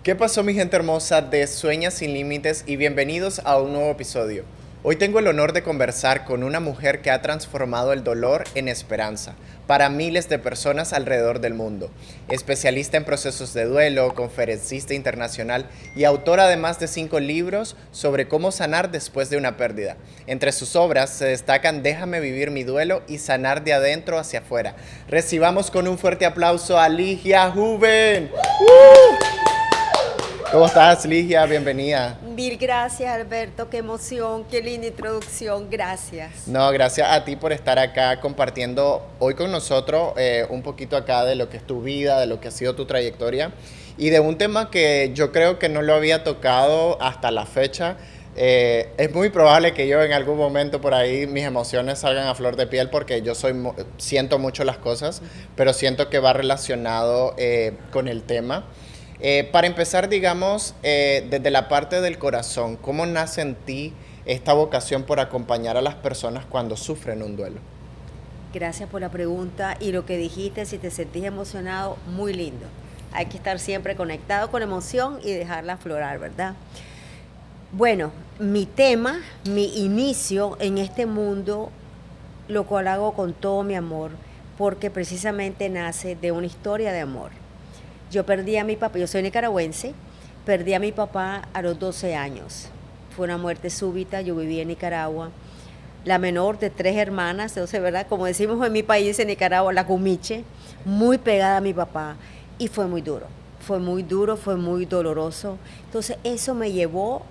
¿Qué pasó, mi gente hermosa de Sueña sin Límites? Y bienvenidos a un nuevo episodio. Hoy tengo el honor de conversar con una mujer que ha transformado el dolor en esperanza para miles de personas alrededor del mundo. Especialista en procesos de duelo, conferencista internacional y autora de más de 5 libros sobre cómo sanar después de una pérdida. Entre sus obras se destacan Déjame vivir mi duelo y Sanar de adentro hacia afuera. Recibamos con un fuerte aplauso a Ligia Juven. ¿Cómo estás, Ligia? Bienvenida. Mil gracias, Alberto. Qué emoción, qué linda introducción. Gracias. No, gracias a ti por estar acá compartiendo hoy con nosotros un poquito acá de lo que es tu vida, de lo que ha sido tu trayectoria y de un tema que yo creo que no lo había tocado hasta la fecha. Es muy probable que yo en algún momento por ahí mis emociones salgan a flor de piel porque yo siento mucho las cosas, pero siento que va relacionado con el tema. Para empezar, digamos, desde la parte del corazón, ¿cómo nace en ti esta vocación por acompañar a las personas cuando sufren un duelo? Gracias por la pregunta y lo que dijiste, si te sentís emocionado, muy lindo. Hay que estar siempre conectado con emoción y dejarla aflorar, ¿verdad? Bueno, mi tema, mi inicio en este mundo, lo cual hago con todo mi amor, porque precisamente nace de una historia de amor. Yo perdí a mi papá, yo soy nicaragüense, perdí a mi papá a los 12 años. Fue una muerte súbita, yo vivía en Nicaragua, la menor de 3 hermanas, entonces, ¿verdad? Como decimos en mi país, en Nicaragua, la cumiche, muy pegada a mi papá, y fue muy duro, fue muy doloroso. Entonces eso me llevó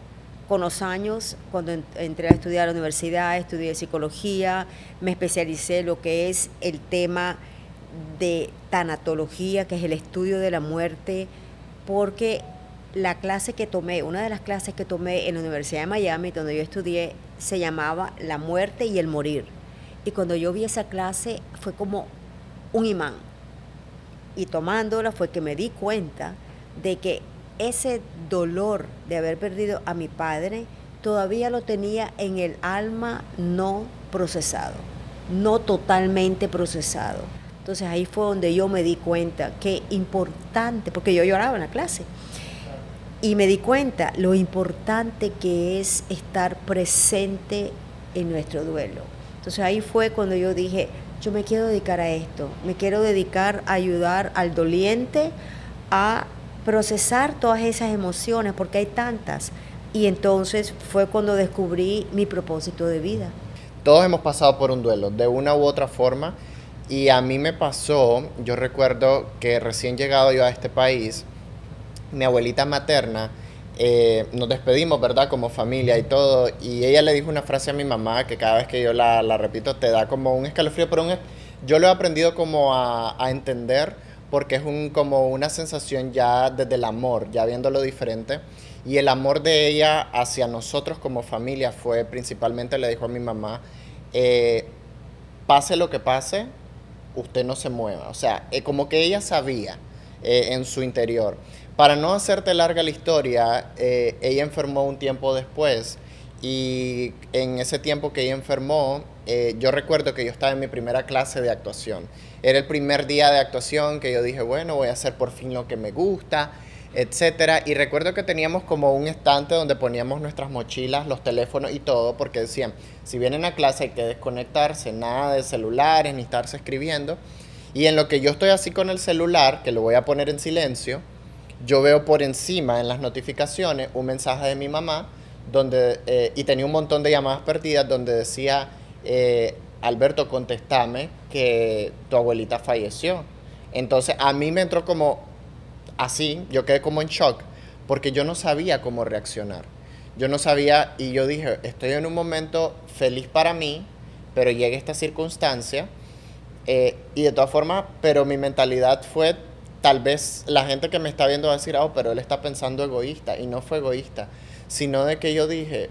con los años, cuando entré a estudiar a la universidad, estudié psicología, me especialicé en lo que es el tema de tanatología, que es el estudio de la muerte, porque la clase que tomé, una de las clases que tomé en la Universidad de Miami, donde yo estudié, se llamaba La muerte y el morir. Y cuando yo vi esa clase fue como un imán. Y tomándola fue que me di cuenta de que ese dolor de haber perdido a mi padre todavía lo tenía en el alma no procesado, no totalmente procesado. Entonces ahí fue donde yo me di cuenta que importante, porque yo lloraba en la clase, y me di cuenta lo importante que es estar presente en nuestro duelo. Entonces ahí fue cuando yo dije, yo me quiero dedicar a esto, me quiero dedicar a ayudar al doliente a procesar todas esas emociones, porque hay tantas. Y entonces fue cuando descubrí mi propósito de vida. Todos hemos pasado por un duelo, de una u otra forma, y a mí me pasó, yo recuerdo que recién llegado yo a este país, mi abuelita materna, nos despedimos, ¿verdad? Como familia y todo, y ella le dijo una frase a mi mamá que cada vez que yo la repito te da como un escalofrío, pero yo lo he aprendido como a entender porque es como una sensación ya desde el amor, ya viéndolo diferente, y el amor de ella hacia nosotros como familia fue principalmente, le dijo a mi mamá, pase lo que pase, usted no se mueva. O sea, como que ella sabía en su interior. Para no hacerte larga la historia, ella enfermó un tiempo después y en ese tiempo que ella enfermó, yo recuerdo que yo estaba en mi primera clase de actuación. Era el primer día de actuación que yo dije, bueno, voy a hacer por fin lo que me gusta, etcétera. Y recuerdo que teníamos como un estante donde poníamos nuestras mochilas, los teléfonos y todo, porque decían, si vienen a clase hay que desconectarse, nada de celulares, ni estarse escribiendo. Y en lo que yo estoy así con el celular, que lo voy a poner en silencio, yo veo por encima en las notificaciones un mensaje de mi mamá y tenía un montón de llamadas perdidas donde decía, Alberto, contestame que tu abuelita falleció. Entonces a mí me entró como así, yo quedé como en shock porque yo no sabía cómo reaccionar. Yo no sabía y yo dije, estoy en un momento feliz para mí, pero llega esta circunstancia y de todas formas, pero mi mentalidad fue, tal vez la gente que me está viendo va a decir, pero él está pensando egoísta, y no fue egoísta, sino de que yo dije,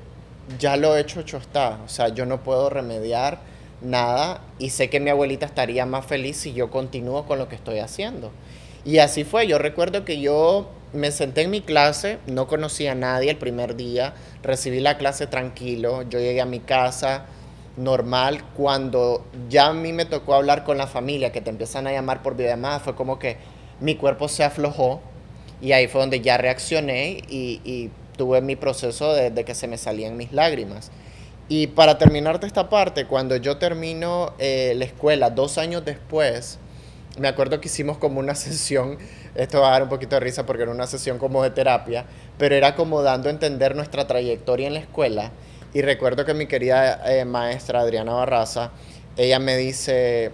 ya lo hecho está, o sea, yo no puedo remediar nada y sé que mi abuelita estaría más feliz si yo continúo con lo que estoy haciendo. Y así fue, yo recuerdo que yo me senté en mi clase, no conocía a nadie el primer día, recibí la clase tranquilo, yo llegué a mi casa normal. Cuando ya a mí me tocó hablar con la familia, que te empiezan a llamar por videollamada, fue como que mi cuerpo se aflojó Y ahí fue donde ya reaccioné y tuve mi proceso de que se me salían mis lágrimas. Y para terminarte esta parte, cuando yo termino la escuela 2 años después, me acuerdo que hicimos como una sesión, esto va a dar un poquito de risa porque era una sesión como de terapia, pero era como dando a entender nuestra trayectoria en la escuela. Y recuerdo que mi querida maestra Adriana Barraza, ella me dice,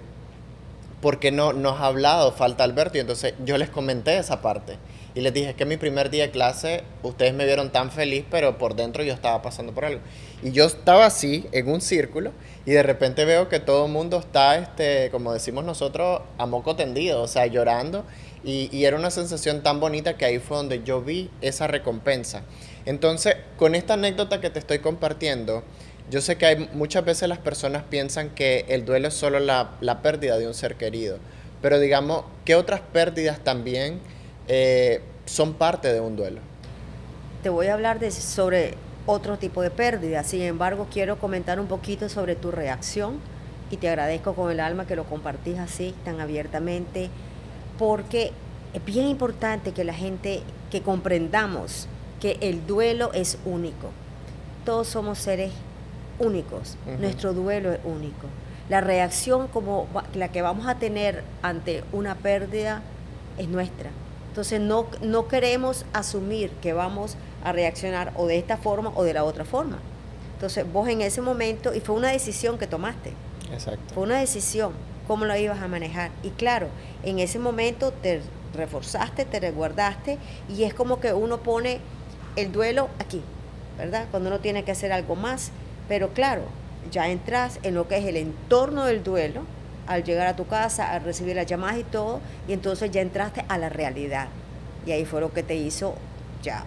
¿por qué no nos ha hablado? Falta Alberto. Y entonces yo les comenté esa parte. Y les dije, es que mi primer día de clase, ustedes me vieron tan feliz, pero por dentro yo estaba pasando por algo. Y yo estaba así, en un círculo, y de repente veo que todo el mundo está, como decimos nosotros, a moco tendido, o sea, llorando. Y era una sensación tan bonita que ahí fue donde yo vi esa recompensa. Entonces, con esta anécdota que te estoy compartiendo, yo sé que muchas veces las personas piensan que el duelo es solo la pérdida de un ser querido, pero digamos, ¿qué otras pérdidas también son parte de un duelo? Te voy a hablar sobre otro tipo de pérdida. Sin embargo, quiero comentar un poquito sobre tu reacción y te agradezco con el alma que lo compartís así, tan abiertamente, porque es bien importante que la gente, que comprendamos que el duelo es único. Todos somos seres únicos. Nuestro duelo es único. La reacción como la que vamos a tener ante una pérdida es nuestra. Entonces no queremos asumir que vamos a reaccionar o de esta forma o de la otra forma. Entonces vos en ese momento, y fue una decisión que tomaste. Exacto. Fue una decisión, cómo lo ibas a manejar. Y claro, en ese momento te reforzaste, te resguardaste, y es como que uno pone el duelo aquí, ¿verdad? Cuando uno tiene que hacer algo más. Pero claro, ya entras en lo que es el entorno del duelo, al llegar a tu casa, al recibir las llamadas y todo, y entonces ya entraste a la realidad. Y ahí fue lo que te hizo ya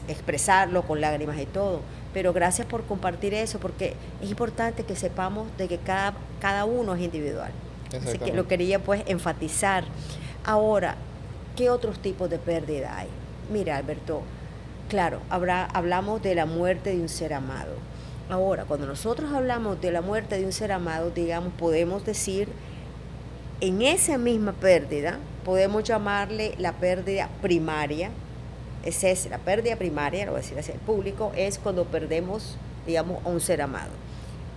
expresarlo con lágrimas y todo. Pero gracias por compartir eso, porque es importante que sepamos de que cada uno es individual. Así que lo quería pues enfatizar. Ahora, ¿qué otros tipos de pérdida hay? Mira, Alberto, claro, hablamos de la muerte de un ser amado. Ahora, cuando nosotros hablamos de la muerte de un ser amado, digamos, podemos decir, en esa misma pérdida, podemos llamarle la pérdida primaria. Esa es la pérdida primaria, lo voy a decir así al público, es cuando perdemos, digamos, a un ser amado.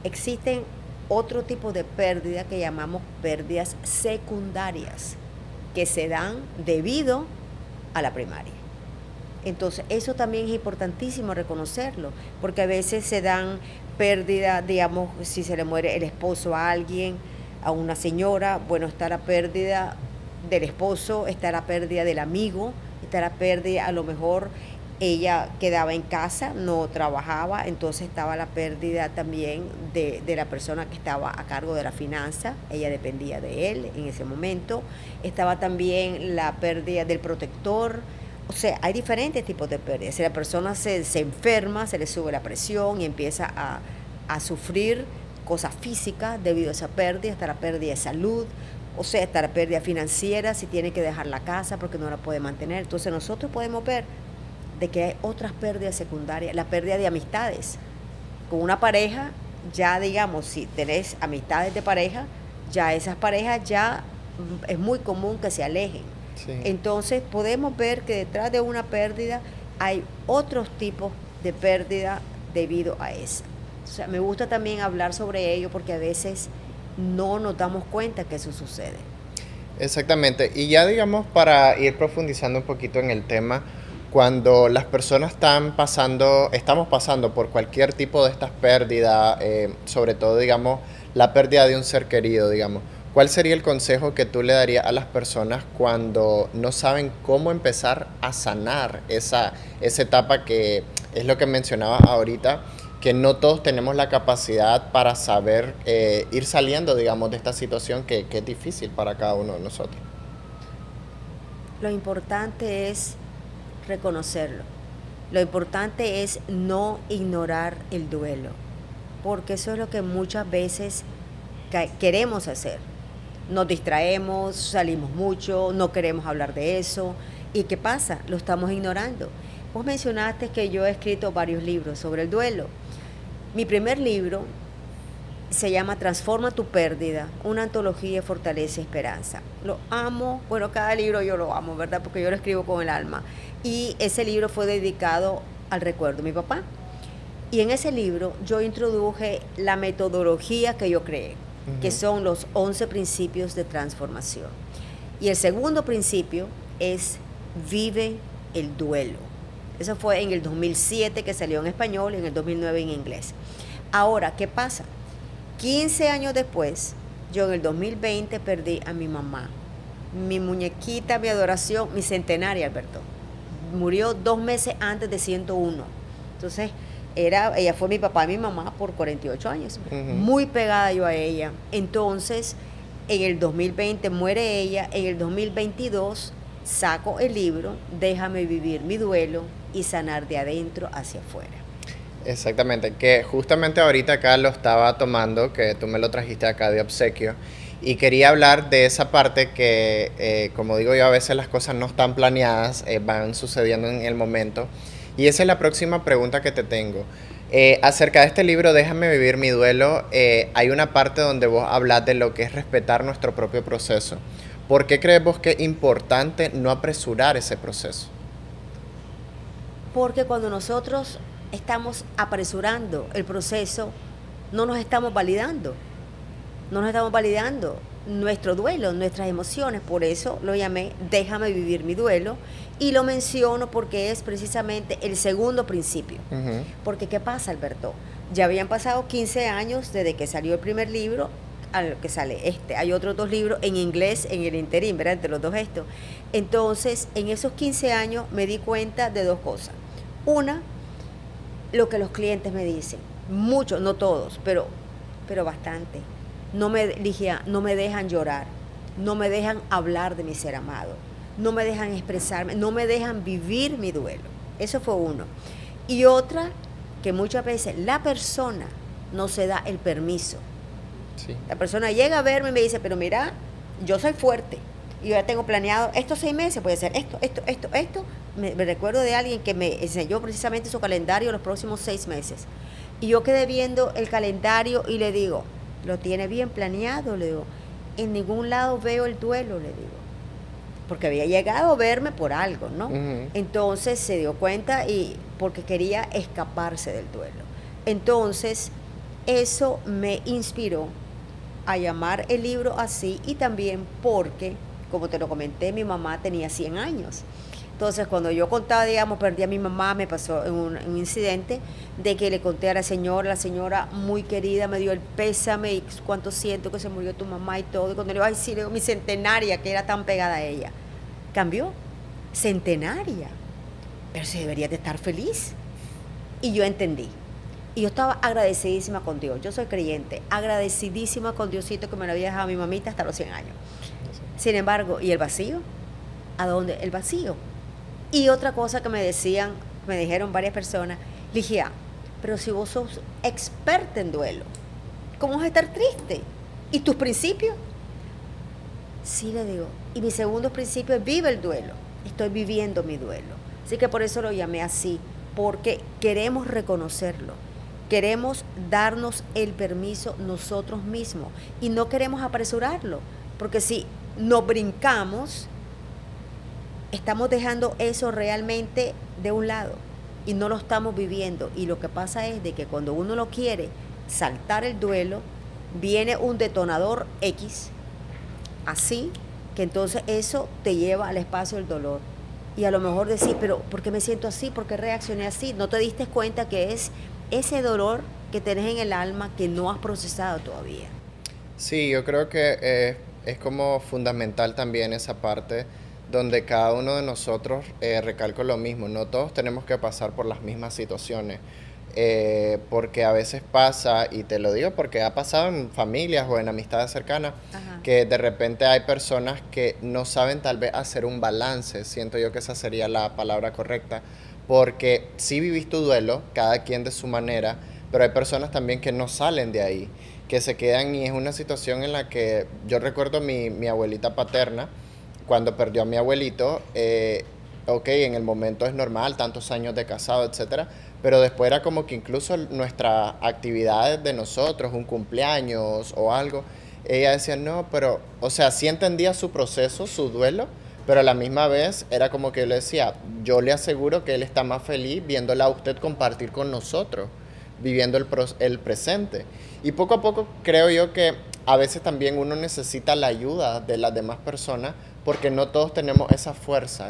Existen otro tipo de pérdida que llamamos pérdidas secundarias, que se dan debido a la primaria. Entonces, eso también es importantísimo reconocerlo, porque a veces se dan pérdidas, digamos, si se le muere el esposo a alguien, a una señora, bueno, está la pérdida del esposo, está la pérdida del amigo, está la pérdida, a lo mejor ella quedaba en casa, no trabajaba, entonces estaba la pérdida también de la persona que estaba a cargo de la finanza, ella dependía de él en ese momento, estaba también la pérdida del protector. O sea, hay diferentes tipos de pérdidas. Si la persona se enferma, se le sube la presión y empieza a sufrir cosas físicas debido a esa pérdida, está la pérdida de salud, o sea, está la pérdida financiera, si tiene que dejar la casa porque no la puede mantener. Entonces nosotros podemos ver de que hay otras pérdidas secundarias, la pérdida de amistades. Con una pareja, ya digamos, si tenés amistades de pareja, ya esas parejas ya es muy común que se alejen. Sí. Entonces podemos ver que detrás de una pérdida hay otros tipos de pérdida debido a esa. O sea, me gusta también hablar sobre ello porque a veces no nos damos cuenta que eso sucede. Exactamente. Y ya digamos, para ir profundizando un poquito en el tema, cuando las personas estamos pasando por cualquier tipo de estas pérdidas, sobre todo, digamos, la pérdida de un ser querido, digamos, ¿cuál sería el consejo que tú le darías a las personas cuando no saben cómo empezar a sanar esa etapa que es lo que mencionabas ahorita, que no todos tenemos la capacidad para saber ir saliendo, digamos, de esta situación que es difícil para cada uno de nosotros? Lo importante es reconocerlo. Lo importante es no ignorar el duelo, porque eso es lo que muchas veces queremos hacer. Nos distraemos, salimos mucho, no queremos hablar de eso. ¿Y qué pasa? Lo estamos ignorando. Vos mencionaste que yo he escrito varios libros sobre el duelo. Mi primer libro se llama Transforma tu pérdida, una antología de fortaleza y esperanza. Lo amo, bueno, cada libro yo lo amo, ¿verdad? Porque yo lo escribo con el alma. Y ese libro fue dedicado al recuerdo de mi papá. Y en ese libro yo introduje la metodología que yo creé, que son los 11 principios de transformación. Y el segundo principio es vive el duelo. Eso fue en el 2007 que salió en español y en el 2009 en inglés. Ahora, ¿qué pasa? 15 años después, yo en el 2020 perdí a mi mamá, mi muñequita, mi adoración, mi centenaria, Alberto. Murió 2 meses antes de 101. Entonces, ella fue mi papá y mi mamá por 48 años. Muy pegada yo a ella. Entonces, en el 2020 muere ella, en el 2022 saco el libro, Déjame vivir mi duelo y sanar de adentro hacia afuera. Exactamente, que justamente ahorita acá lo estaba tomando, que tú me lo trajiste acá de obsequio, y quería hablar de esa parte que, como digo yo, a veces las cosas no están planeadas, van sucediendo en el momento, y esa es la próxima pregunta que te tengo. Acerca de este libro, Déjame vivir mi duelo, hay una parte donde vos hablas de lo que es respetar nuestro propio proceso. ¿Por qué crees vos que es importante no apresurar ese proceso? Porque cuando nosotros estamos apresurando el proceso, no nos estamos validando. No nos estamos validando nuestro duelo, nuestras emociones. Por eso lo llamé Déjame vivir mi duelo. Y lo menciono porque es precisamente el segundo principio. Porque ¿qué pasa, Alberto? Ya habían pasado 15 años desde que salió el primer libro al que sale este. Hay otros 2 libros en inglés en el interín, ¿verdad? Entre los 2 estos. Entonces, en esos 15 años me di cuenta de 2 cosas. Una, lo que los clientes me dicen. Muchos, no todos, pero bastante. No me dejan llorar. No me dejan hablar de mi ser amado. No me dejan expresarme. No me dejan vivir mi duelo. Eso fue uno. Y otra, que muchas veces la persona no se da el permiso. Sí. La persona llega a verme y me dice, pero mira, yo soy fuerte y yo ya tengo planeado estos 6 meses, puede ser esto. Me recuerdo de alguien que me enseñó precisamente su calendario los próximos 6 meses. Y yo quedé viendo el calendario y le digo, ¿lo tiene bien planeado? Le digo, en ningún lado veo el duelo, le digo. Porque había llegado a verme por algo, ¿no? Entonces se dio cuenta y porque quería escaparse del duelo. Entonces, eso me inspiró a llamar el libro así y también porque, como te lo comenté, mi mamá tenía 100 años. Entonces, cuando yo contaba, digamos, perdí a mi mamá, me pasó en un incidente de que le conté a la señora muy querida, me dio el pésame y cuánto siento que se murió tu mamá y todo. Y cuando le digo, ay, sí, le digo, mi centenaria, que era tan pegada a ella. Cambió, centenaria, pero se debería de estar feliz. Y yo entendí. Y yo estaba agradecidísima con Dios. Yo soy creyente, agradecidísima con Diosito que me lo había dejado a mi mamita hasta los 100 años. Sin embargo, ¿y el vacío? ¿A dónde? El vacío. Y otra cosa que me dijeron varias personas, Ligia, pero si vos sos experta en duelo, ¿cómo vas a estar triste? ¿Y tus principios? Sí, le digo. Y mi segundo principio es vive el duelo. Estoy viviendo mi duelo. Así que por eso lo llamé así, porque queremos reconocerlo. Queremos darnos el permiso nosotros mismos y no queremos apresurarlo, porque si nos brincamos, estamos dejando eso realmente de un lado y no lo estamos viviendo. Y lo que pasa es de que cuando uno lo quiere saltar el duelo, viene un detonador X, así, que entonces eso te lleva al espacio del dolor. Y a lo mejor decir, pero ¿por qué me siento así? ¿Por qué reaccioné así? No te diste cuenta que es ese dolor que tenés en el alma que no has procesado todavía. Sí, yo creo que es como fundamental también esa parte donde cada uno de nosotros recalco lo mismo. No todos tenemos que pasar por las mismas situaciones. Porque a veces pasa, y te lo digo porque ha pasado en familias o en amistades cercanas, que de repente hay personas que no saben tal vez hacer un balance. Siento yo que esa sería la palabra correcta, porque sí vivís tu duelo, cada quien de su manera, pero hay personas también que no salen de ahí, que se quedan, y es una situación en la que yo recuerdo mi abuelita paterna, cuando perdió a mi abuelito, ok, en el momento es normal, tantos años de casado, etcétera, pero después era como que incluso nuestras actividades de nosotros, un cumpleaños o algo, ella decía, no, pero, o sea, sí entendía su proceso, su duelo, pero a la misma vez era como que yo le decía, yo le aseguro que él está más feliz viéndola a usted compartir con nosotros, viviendo el presente. Y poco a poco creo yo que a veces también uno necesita la ayuda de las demás personas porque no todos tenemos esa fuerza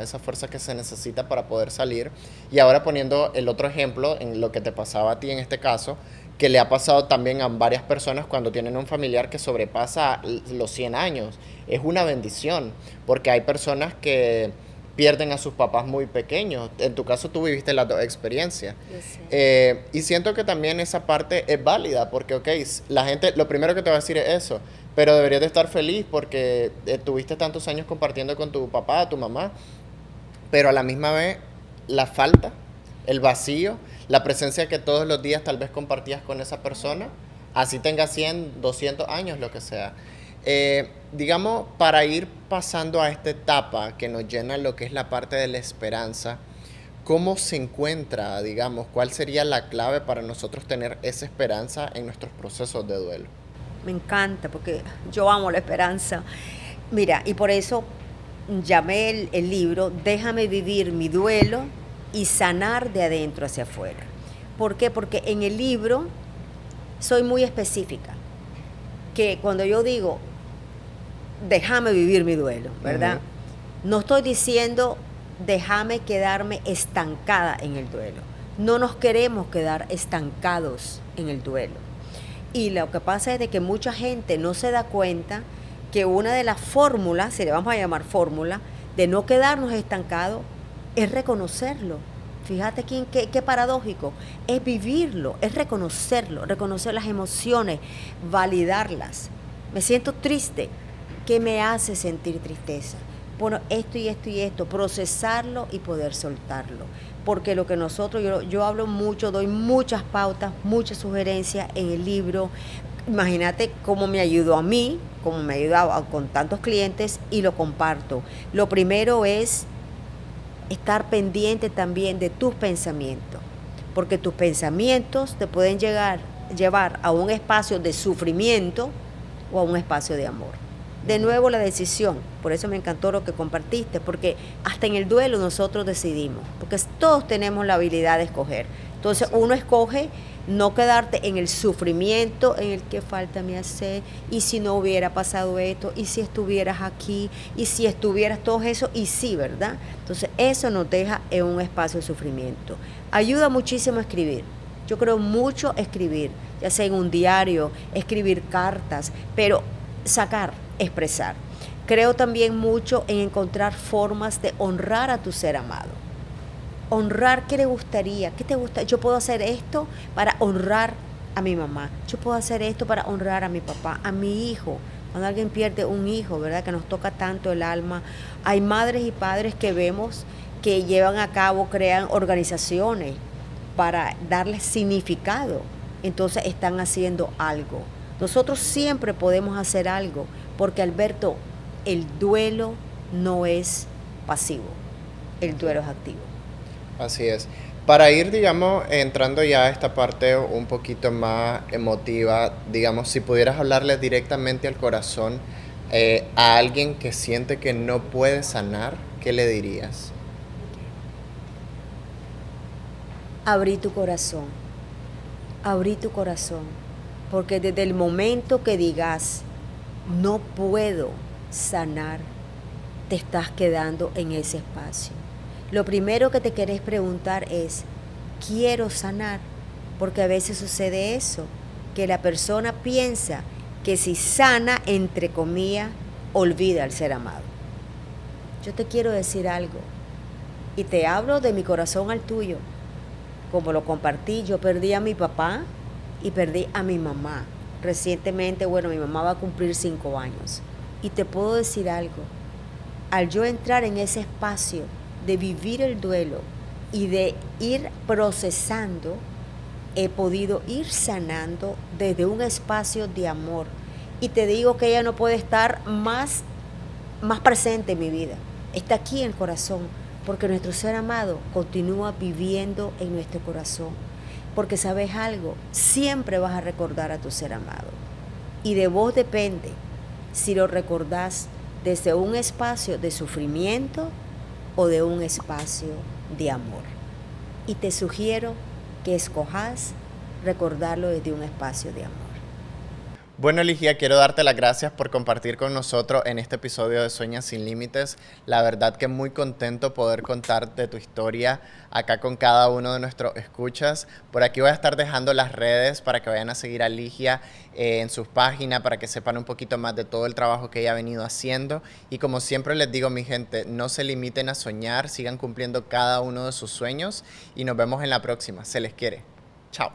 que se necesita para poder salir. Y ahora poniendo el otro ejemplo en lo que te pasaba a ti en este caso, que le ha pasado también a varias personas cuando tienen un familiar que sobrepasa los 100 años. Es una bendición, porque hay personas que pierden a sus papás muy pequeños. En tu caso tú viviste las dos experiencias. Y siento que también esa parte es válida, porque, ok, la gente, lo primero que te va a decir es eso, pero deberías de estar feliz porque tuviste tantos años compartiendo con tu papá, tu mamá, pero a la misma vez la falta, el vacío, la presencia que todos los días tal vez compartías con esa persona, así tenga 100, 200 años, lo que sea. Digamos, para ir pasando a esta etapa que nos llena lo que es la parte de la esperanza, ¿cómo se encuentra, digamos, cuál sería la clave para nosotros tener esa esperanza en nuestros procesos de duelo? Me encanta porque yo amo la esperanza. Mira, y por eso llamé el libro Déjame vivir mi duelo y sanar de adentro hacia afuera. ¿Por qué? Porque en el libro soy muy específica, que cuando yo digo déjame vivir mi duelo, ¿verdad? No estoy diciendo déjame quedarme estancada en el duelo. No nos queremos quedar estancados en el duelo. Y lo que pasa es de que mucha gente no se da cuenta que una de las fórmulas, si le vamos a llamar fórmula, de no quedarnos estancados es reconocerlo. Fíjate qué paradójico, es vivirlo, es reconocerlo, reconocer las emociones, validarlas. Me siento triste, ¿qué me hace sentir tristeza? Bueno, esto y esto y esto, procesarlo y poder soltarlo. Porque lo que nosotros, yo hablo mucho, doy muchas pautas, muchas sugerencias en el libro. Imagínate cómo me ayudó a mí, cómo me ha ayudado con tantos clientes y lo comparto. Lo primero es estar pendiente también de tus pensamientos, porque tus pensamientos te pueden llevar a un espacio de sufrimiento o a un espacio de amor. De nuevo la decisión, por eso me encantó lo que compartiste, porque hasta en el duelo nosotros decidimos, porque todos tenemos la habilidad de escoger. Entonces uno escoge no quedarte en el sufrimiento, en el que falta me hacer, y si no hubiera pasado esto, y si estuvieras aquí, y si estuvieras todo eso, y sí, ¿verdad? Entonces eso nos deja en un espacio de sufrimiento. Ayuda muchísimo a escribir. Yo creo mucho escribir, ya sea en un diario, escribir cartas, pero sacar, expresar. Creo también mucho en encontrar formas de honrar a tu ser amado. Honrar qué le gustaría, qué te gusta. Yo puedo hacer esto para honrar a mi mamá. Yo puedo hacer esto para honrar a mi papá, a mi hijo. Cuando alguien pierde un hijo, ¿verdad? Que nos toca tanto el alma. Hay madres y padres que vemos que llevan a cabo, crean organizaciones para darles significado. Entonces están haciendo algo. Nosotros siempre podemos hacer algo, porque Alberto, el duelo no es pasivo, el duelo es activo. Así es. Para ir, digamos, entrando ya a esta parte un poquito más emotiva, digamos, si pudieras hablarle directamente al corazón a alguien que siente que no puede sanar, ¿qué le dirías? Abrí tu corazón, porque desde el momento que digas, no puedo sanar, te estás quedando en ese espacio. Lo primero que te querés preguntar es, ¿quiero sanar? Porque a veces sucede eso, que la persona piensa que si sana, entre comillas, olvida al ser amado. Yo te quiero decir algo, y te hablo de mi corazón al tuyo. Como lo compartí, yo perdí a mi papá y perdí a mi mamá. Recientemente, bueno, mi mamá va a cumplir 5 años. Y te puedo decir algo, al yo entrar en ese espacio de vivir el duelo y de ir procesando, he podido ir sanando desde un espacio de amor. Y te digo que ella no puede estar más presente en mi vida. Está aquí en el corazón, porque nuestro ser amado continúa viviendo en nuestro corazón. Porque sabes algo, siempre vas a recordar a tu ser amado. Y de vos depende si lo recordás desde un espacio de sufrimiento o de un espacio de amor. Y te sugiero que escojas recordarlo desde un espacio de amor. Bueno, Ligia, quiero darte las gracias por compartir con nosotros en este episodio de Sueña sin Límites. La verdad que muy contento poder contar de tu historia acá con cada uno de nuestros escuchas. Por aquí voy a estar dejando las redes para que vayan a seguir a Ligia en sus páginas, para que sepan un poquito más de todo el trabajo que ella ha venido haciendo. Y como siempre les digo, mi gente, no se limiten a soñar, sigan cumpliendo cada uno de sus sueños y nos vemos en la próxima. Se les quiere. Chao.